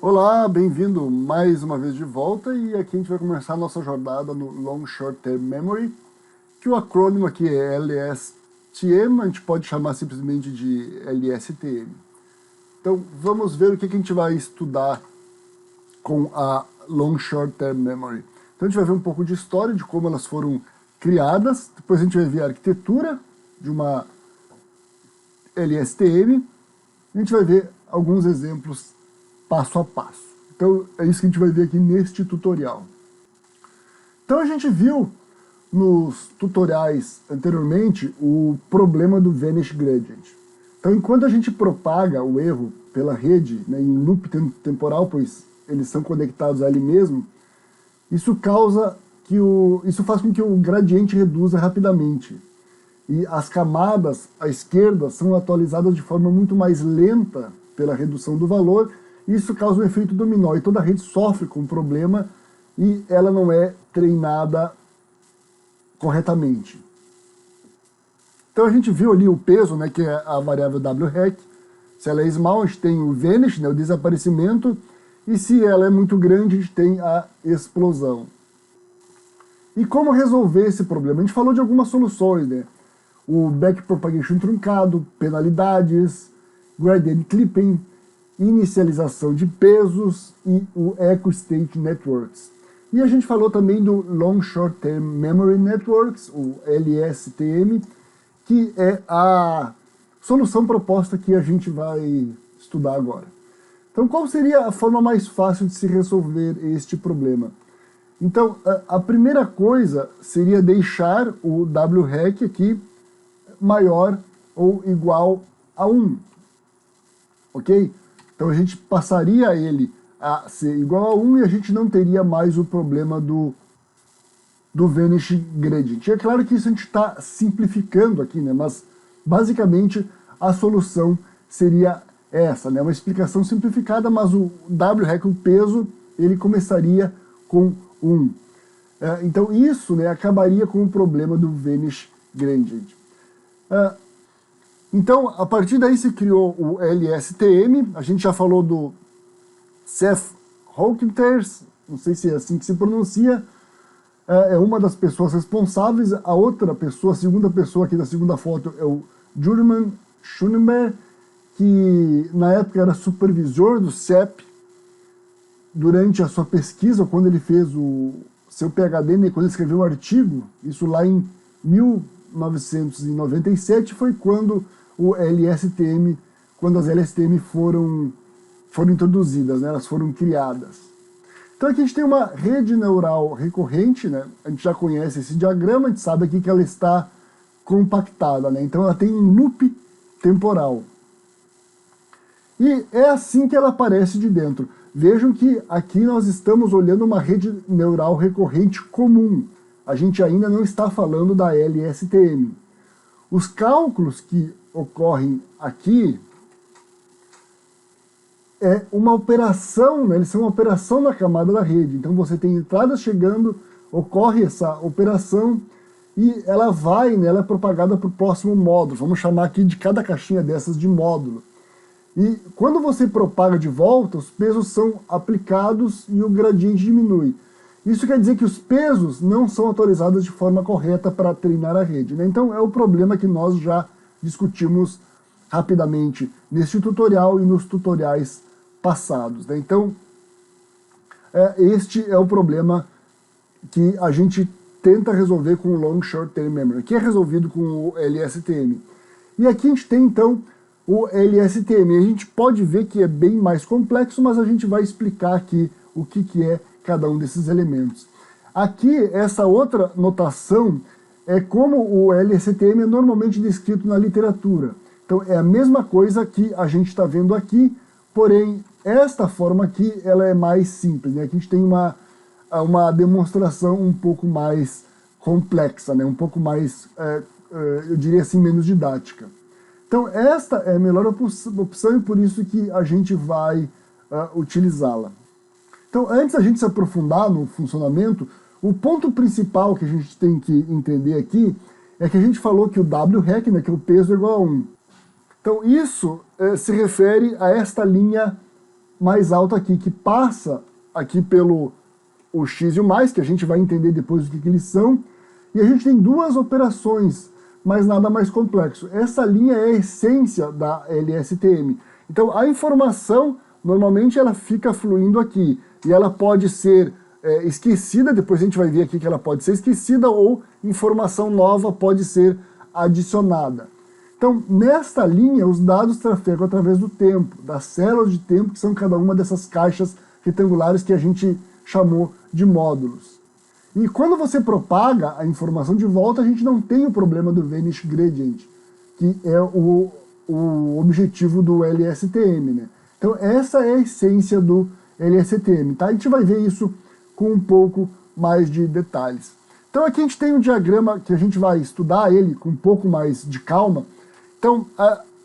Olá, bem-vindo mais uma vez de volta, e aqui a gente vai começar a nossa jornada no Long Short Term Memory, que o acrônimo aqui é LSTM, a gente pode chamar simplesmente de LSTM. Então vamos ver o que a gente vai estudar com a Long Short Term Memory. Então a gente vai ver um pouco de história, de como elas foram criadas, depois a gente vai ver a arquitetura de uma LSTM, a gente vai ver alguns exemplos passo a passo. Então é isso que a gente vai ver aqui neste tutorial. Então a gente viu nos tutoriais anteriormente o problema do Vanish Gradient. Então enquanto a gente propaga o erro pela rede, né, em loop temporal, pois eles são conectados a ele mesmo, isso faz com que o gradiente reduza rapidamente. E as camadas à esquerda são atualizadas de forma muito mais lenta pela redução do valor. Isso causa um efeito dominó e toda a rede sofre com o problema e ela não é treinada corretamente. Então a gente viu ali o peso, né, que é a variável WREC. Se ela é small, a gente tem o vanish, né, o desaparecimento, e se ela é muito grande, a gente tem a explosão. E como resolver esse problema? A gente falou de algumas soluções, né? O backpropagation truncado, penalidades, gradient clipping, inicialização de pesos e o Echo State Networks. E a gente falou também do Long Short Term Memory Networks, o LSTM, que é a solução proposta que a gente vai estudar agora. Então qual seria a forma mais fácil de se resolver este problema? Então a primeira coisa seria deixar o WREC aqui maior ou igual a 1, ok? Então a gente passaria ele a ser igual a 1 e a gente não teria mais o problema do Vanish Gradient. E é claro que isso a gente está simplificando aqui, né? Mas basicamente a solução seria essa, né? Uma explicação simplificada, mas o WREC, o peso, ele começaria com 1. Então isso, né, acabaria com o problema do Vanish Gradient. Então, a partir daí se criou o LSTM, a gente já falou do Seth Hawkinters, não sei se é assim que se pronuncia, é uma das pessoas responsáveis. A outra pessoa, a segunda pessoa aqui da segunda foto, é o Jurman Schoenberg, que na época era supervisor do CEP durante a sua pesquisa, quando ele fez o seu PhD, né, quando ele escreveu um artigo, isso lá em 1997, foi quando o LSTM, quando as LSTM foram introduzidas, né, elas foram criadas. Então aqui a gente tem uma rede neural recorrente, né, a gente já conhece esse diagrama, a gente sabe aqui que ela está compactada, né, então ela tem um loop temporal. E é assim que ela aparece de dentro. Vejam que aqui nós estamos olhando uma rede neural recorrente comum. A gente ainda não está falando da LSTM. Os cálculos que ocorrem aqui é uma operação, né? Eles são uma operação na camada da rede. Então você tem entradas chegando, ocorre essa operação e ela vai, né, ela é propagada para o próximo módulo. Vamos chamar aqui de cada caixinha dessas de módulo. E quando você propaga de volta, os pesos são aplicados e o gradiente diminui. Isso quer dizer que os pesos não são atualizados de forma correta para treinar a rede, né? Então é o problema que nós já discutimos rapidamente neste tutorial e nos tutoriais passados, né? Então este é o problema que a gente tenta resolver com o Long Short Term Memory, que é resolvido com o LSTM. E aqui a gente tem então o LSTM. A gente pode ver que é bem mais complexo, mas a gente vai explicar aqui o que é cada um desses elementos. Aqui, essa outra notação é como o LSTM é normalmente descrito na literatura. Então é a mesma coisa que a gente está vendo aqui, porém esta forma aqui ela é mais simples, né? Aqui a gente tem uma demonstração um pouco mais complexa, né? Um pouco mais, eu diria assim, menos didática. Então esta é a melhor opção e por isso que a gente vai utilizá-la. Então, antes da gente se aprofundar no funcionamento, o ponto principal que a gente tem que entender aqui é que a gente falou que o WREC, né, que é o peso, é igual a 1. Então, isso se refere a esta linha mais alto aqui, que passa aqui pelo o x e o mais, que a gente vai entender depois o que eles são, e a gente tem duas operações, mas nada mais complexo. Essa linha é a essência da LSTM. Então a informação, normalmente ela fica fluindo aqui, e ela pode ser esquecida, depois a gente vai ver aqui que ela pode ser esquecida, ou informação nova pode ser adicionada. Então, nesta linha, os dados trafegam através do tempo, das células de tempo, que são cada uma dessas caixas retangulares que a gente chamou de módulos. E quando você propaga a informação de volta, a gente não tem o problema do Vanish Gradient, que é o objetivo do LSTM, né? Então, essa é a essência do LSTM, tá? A gente vai ver isso com um pouco mais de detalhes. Então aqui a gente tem um diagrama que a gente vai estudar ele com um pouco mais de calma. Então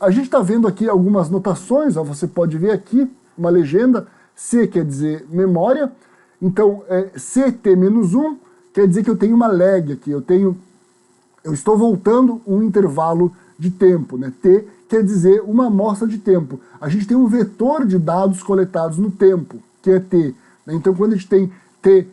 a gente está vendo aqui algumas notações, ó, você pode ver aqui uma legenda, C quer dizer memória, então CT-1 quer dizer que eu tenho uma lag aqui, eu estou voltando um intervalo de tempo, né? T quer dizer uma amostra de tempo. A gente tem um vetor de dados coletados no tempo, que é T, né? Então quando a gente tem T,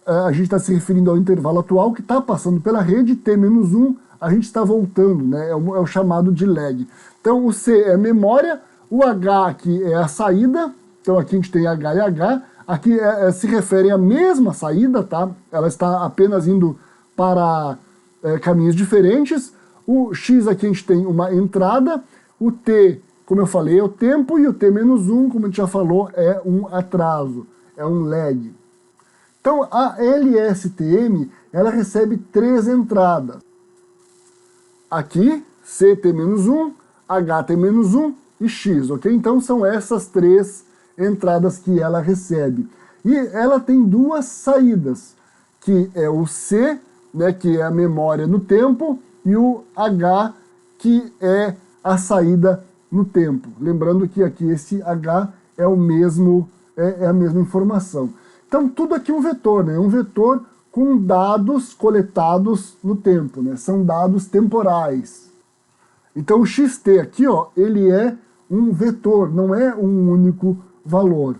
a gente está se referindo ao intervalo atual que está passando pela rede, T-1, a gente está voltando, né? É o chamado de lag. Então o C é memória, o H aqui é a saída, então aqui a gente tem H e H, aqui se refere à mesma saída, tá? Ela está apenas indo para caminhos diferentes. O X aqui a gente tem uma entrada, o T, como eu falei, é o tempo, e o T-1, como a gente já falou, é um atraso, é um lag. Então a LSTM, ela recebe 3 entradas. Aqui, CT-1, HT-1 e X, ok? Então são essas 3 entradas que ela recebe. E ela tem 2 saídas, que é o C, né, que é a memória no tempo, e o H, que é a saída no tempo. Lembrando que aqui esse H é o mesmo, é a mesma informação. Então tudo aqui é um vetor, né? Um vetor com dados coletados no tempo, né? São dados temporais. Então o xt aqui, ó, ele é um vetor, não é um único valor.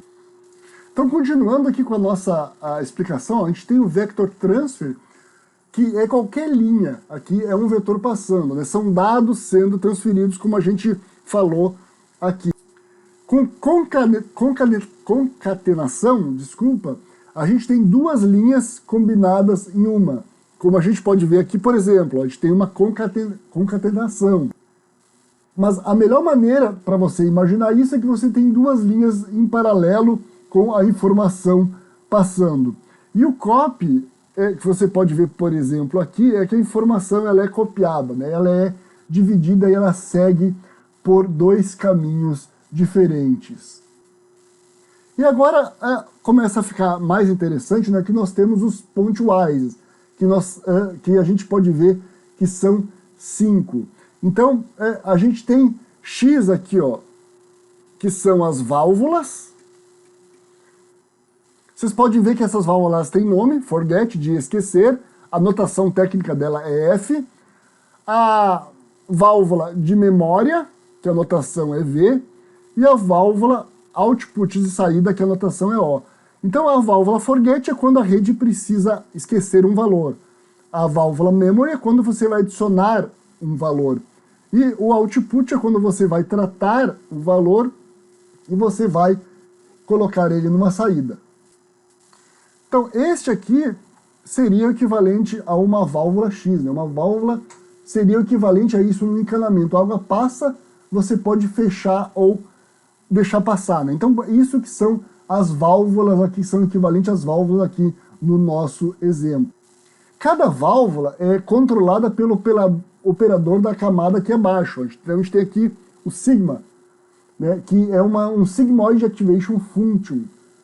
Então continuando aqui com a nossa explicação, a gente tem o vector transfer, que é qualquer linha, aqui é um vetor passando, né? São dados sendo transferidos, como a gente falou aqui. Com concatenação, desculpa, a gente tem 2 linhas combinadas em uma. Como a gente pode ver aqui, por exemplo, a gente tem uma concatenação. Mas a melhor maneira para você imaginar isso é que você tem 2 linhas em paralelo com a informação passando. E o copy, que você pode ver, por exemplo, aqui, é que a informação ela é copiada, né? Ela é dividida e ela segue por 2 caminhos diferentes. E agora começa a ficar mais interessante, né, que nós temos os pointwise, que a gente pode ver que são 5. Então a gente tem X aqui, ó, que são as válvulas. Vocês podem ver que essas válvulas têm nome, forget, de esquecer, a notação técnica dela é F. A válvula de memória, que a notação é V, e a válvula output de saída, que a notação é O. Então a válvula forget é quando a rede precisa esquecer um valor. A válvula memory é quando você vai adicionar um valor. E o output é quando você vai tratar o valor e você vai colocar ele numa saída. Então este aqui seria o equivalente a uma válvula X, né? Uma válvula seria o equivalente a isso no encanamento. A água passa, você pode fechar ou deixar passar, né? Então isso que são as válvulas aqui, são equivalentes às válvulas aqui no nosso exemplo. Cada válvula é controlada pelo operador da camada aqui abaixo. Então a gente tem aqui o sigma, né, que é um sigmoid activation function.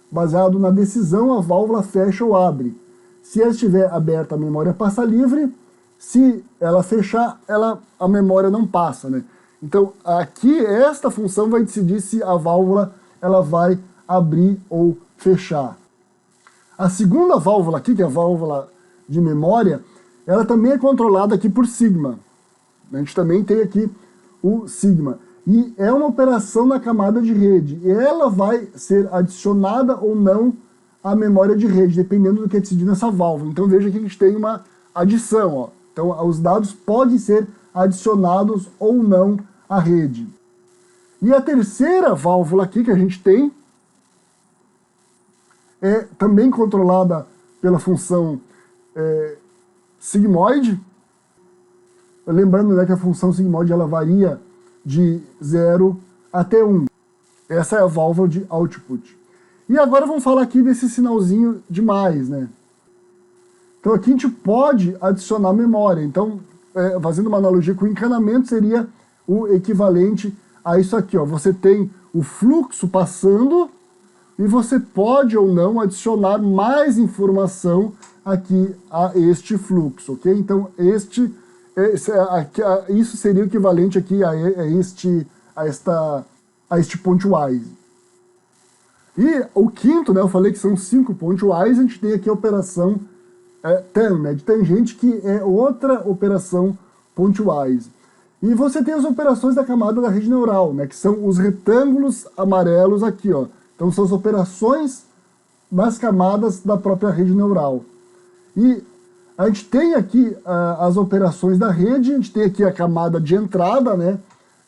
Baseado na decisão, a válvula fecha ou abre. Se ela estiver aberta, a memória passa livre. Se ela fechar, a memória não passa, né? Então aqui esta função vai decidir se a válvula ela vai abrir ou fechar. A segunda válvula aqui, que é a válvula de memória, ela também é controlada aqui por sigma. A gente também tem aqui o sigma. e é uma operação na camada de rede. E ela vai ser adicionada ou não à memória de rede, dependendo do que é decidido nessa válvula. Então veja que a gente tem uma adição. Ó. Então os dados podem ser adicionados ou não à rede. E a terceira válvula aqui que a gente tem é também controlada pela função sigmoide. Lembrando, né, que a função sigmoide ela varia de 0 até 1. Essa é a válvula de output. E agora vamos falar aqui desse sinalzinho de mais, né? Então aqui a gente pode adicionar memória. Então, fazendo uma analogia com o encanamento, seria o equivalente a isso aqui, ó. Você tem o fluxo passando e você pode ou não adicionar mais informação aqui a este fluxo, ok? Então isso seria o equivalente aqui a este pointwise. E o quinto, né, eu falei que são 5 pointwise, a gente tem aqui a operação tan, né, de tangente, que é outra operação pointwise. E você tem as operações da camada da rede neural, né, que são os retângulos amarelos aqui, ó. Então são as operações das camadas da própria rede neural. E a gente tem aqui as operações da rede, a gente tem aqui a camada de entrada, né,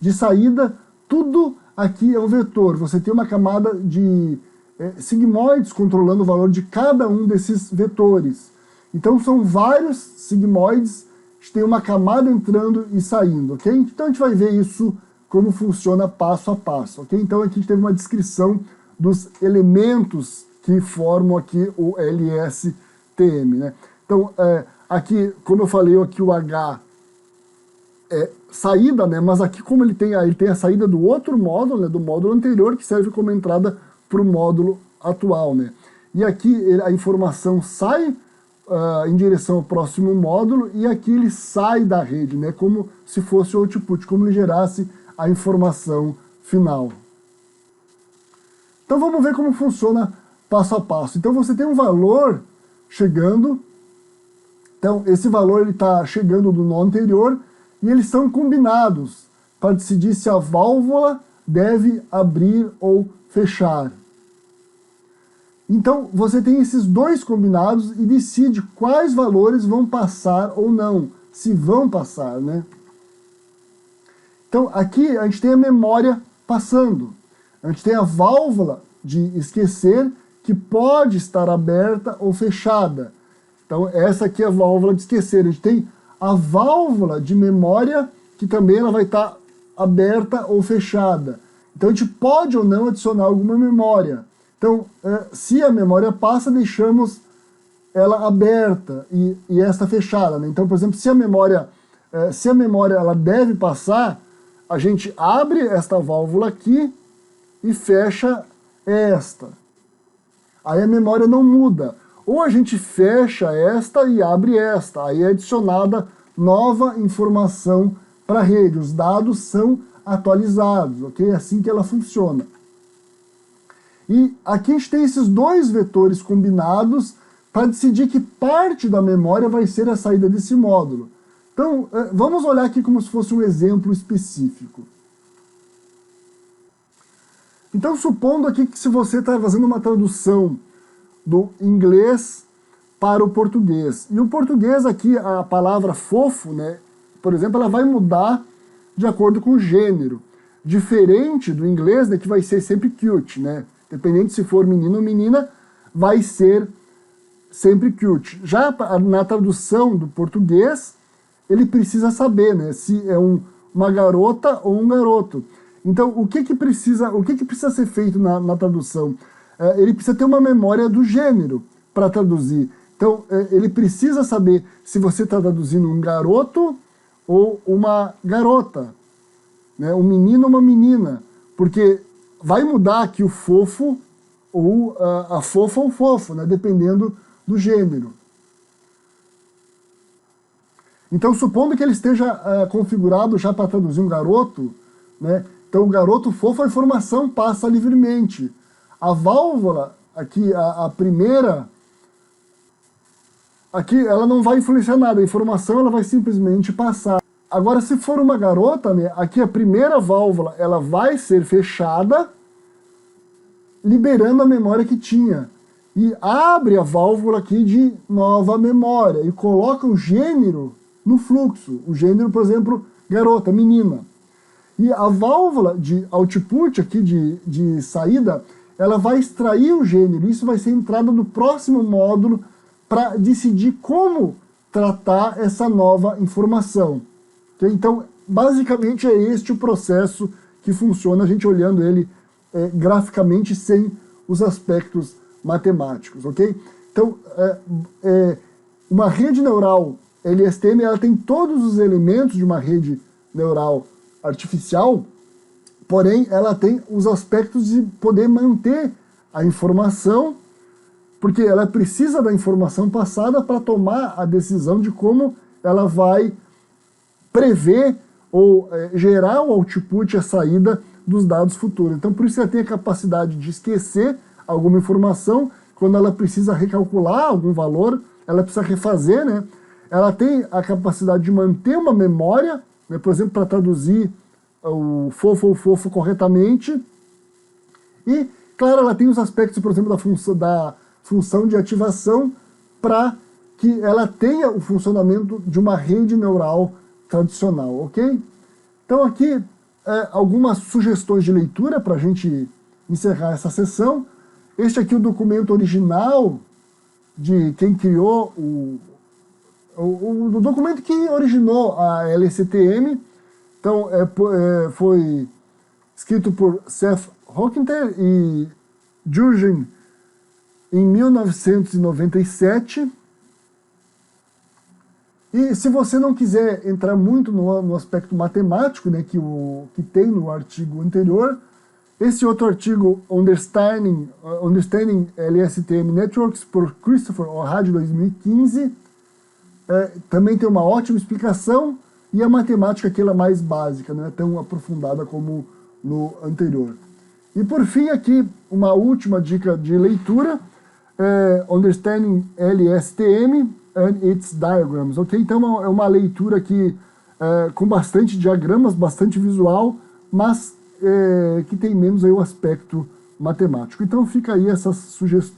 de saída, tudo aqui é um vetor. Você tem uma camada de sigmoides controlando o valor de cada um desses vetores. Então são vários sigmoides, a gente tem uma camada entrando e saindo, ok? Então a gente vai ver isso, como funciona passo a passo, ok? Então aqui a gente teve uma descrição dos elementos que formam aqui o LSTM, né? Então, aqui, como eu falei, aqui o H é saída, né? Mas aqui, como ele tem a saída do outro módulo, né? Do módulo anterior, que serve como entrada para o módulo atual, né? E aqui a informação sai em direção ao próximo módulo e aqui ele sai da rede, né? Como se fosse o output, como ele gerasse a informação final. Então vamos ver como funciona passo a passo. Então você tem um valor chegando. Então, esse valor ele está chegando do nó anterior e eles são combinados para decidir se a válvula deve abrir ou fechar. Então, você tem esses dois combinados e decide quais valores vão passar ou não, se vão passar, né? Então, aqui a gente tem a memória passando. A gente tem a válvula de esquecer que pode estar aberta ou fechada. Então, essa aqui é a válvula de esquecer. A gente tem a válvula de memória, que também ela vai estar aberta ou fechada. Então, a gente pode ou não adicionar alguma memória. Então, se a memória passa, deixamos ela aberta e esta fechada, né? Então, por exemplo, se a memória ela deve passar, a gente abre esta válvula aqui e fecha esta. Aí a memória não muda. Ou a gente fecha esta e abre esta. Aí é adicionada nova informação para a rede. Os dados são atualizados, ok? É assim que ela funciona. E aqui a gente tem esses dois vetores combinados para decidir que parte da memória vai ser a saída desse módulo. Então, vamos olhar aqui como se fosse um exemplo específico. Então, supondo aqui que se você está fazendo uma tradução do inglês para o português. E o português aqui, a palavra fofo, né, por exemplo, ela vai mudar de acordo com o gênero. Diferente do inglês, né, que vai ser sempre cute, né? Dependente se for menino ou menina, vai ser sempre cute. Já na tradução do português, ele precisa saber, né, se é uma garota ou um garoto. Então, o que precisa ser feito na tradução? Ele precisa ter uma memória do gênero para traduzir. Então, ele precisa saber se você está traduzindo um garoto ou uma garota, né? Um menino ou uma menina, porque vai mudar aqui o fofo ou a fofa ou fofo, né? Dependendo do gênero. Então, supondo que ele esteja configurado já para traduzir um garoto, né? Então, o garoto fofo, a informação passa livremente. A válvula, aqui, a primeira, aqui ela não vai influenciar nada, a informação ela vai simplesmente passar. Agora, se for uma garota, né, aqui a primeira válvula ela vai ser fechada, liberando a memória que tinha. E abre a válvula aqui de nova memória e coloca o gênero no fluxo. O gênero, por exemplo, garota, menina. E a válvula de output aqui de saída, ela vai extrair o gênero. Isso vai ser a entrada do próximo módulo para decidir como tratar essa nova informação. Okay? Então, basicamente é este o processo que funciona, a gente olhando ele graficamente sem os aspectos matemáticos, ok? Então, uma rede neural LSTM, ela tem todos os elementos de uma rede neural artificial, porém ela tem os aspectos de poder manter a informação, porque ela precisa da informação passada para tomar a decisão de como ela vai prever ou gerar o output, a saída dos dados futuros. Então, por isso ela tem a capacidade de esquecer alguma informação, quando ela precisa recalcular algum valor, ela precisa refazer, né? Ela tem a capacidade de manter uma memória, né? Por exemplo, para traduzir o fofo ou fofo corretamente. E, claro, ela tem os aspectos, por exemplo, da função de ativação para que ela tenha o funcionamento de uma rede neural tradicional, ok? Então aqui algumas sugestões de leitura para a gente encerrar essa sessão. Este aqui é o documento original de quem criou o documento que originou a LSTM. Então foi escrito por Seth Hockenter e Jurgen em 1997. E se você não quiser entrar muito no aspecto matemático, né, que tem no artigo anterior, esse outro artigo, Understanding LSTM Networks, por Christopher O'Hara, 2015, também tem uma ótima explicação, e a matemática aqui ela é mais básica, não é tão aprofundada como no anterior. E por fim aqui, uma última dica de leitura, Understanding LSTM and its Diagrams, ok? Então é uma leitura aqui com bastante diagramas, bastante visual, mas que tem menos aí o aspecto matemático. Então fica aí essas sugestões.